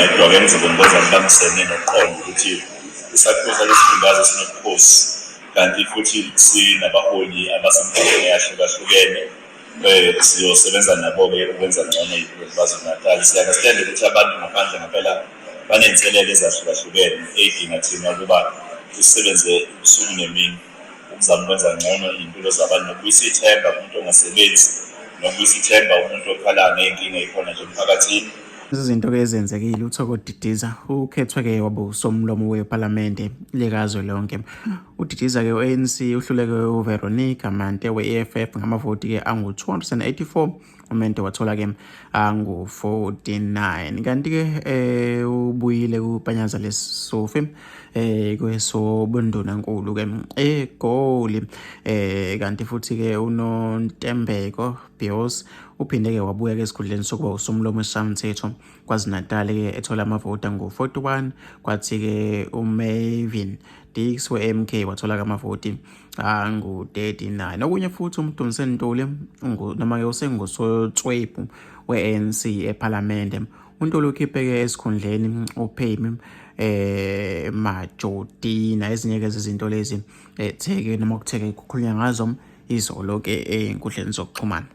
Edwa-ke ngizobongoza ngibambisene nokuqonda ukuthi isakhiwo salesifundazwe sinobukhosi kanti futhi sinabaholi abasemphakathini eyahlukahlukene siyosebenza nabo-ke ukwenza ngcono iy'mpilo zaKwaZulu-Natal. Siya-understand ukuthi abantu ngaphandle ngempela baney'nselelo ezahlukahlukene ey'dinga thina ukuba sisebenze ubusuku nemini ukuzama ukwenza ngcono iy'mpilo zabantu nokubuyisa ithemba kumuntu ongasebenzi nokubuyisa ithemba umuntu okhalayo ngey'nkinga ey'khona nje emphakathini. Izinto-ke ezenzekile uThoko Didiza ukhethwe-ke waba usomlomo wephalamende likazwelonke. UDidiza-ke u-ANC uhluleke uVeronica Mante we-EFF ngamavoti-ke angu-284, uMente wathola-ke angu-49. Kanti-ke ubuyile kuPanyaza Lesufi kwesobundunankulu-ke eGoli. Kanti futhi-ke uNontembeko Bios uphinde-ke wabuya-ke esikhundleni sokuba usomlomo wesishayamthetho KwaZulu-Natal-ke ethola amavoti angu-41. Kwathi-ke uMarvin Dix we-MK wathola-ke amavoti angu-39. Okunye futhi uMdumiseni Ntuli noma-ke usengusotswebhu we-ANC ephalamende. uNtuli ukhiphe-ke esikhundleni uPhemi Majotina. Ezinye-ke zezinto lezi kukhulunywa ngazo izolo-ke ey'nkundleni zokuxhumana.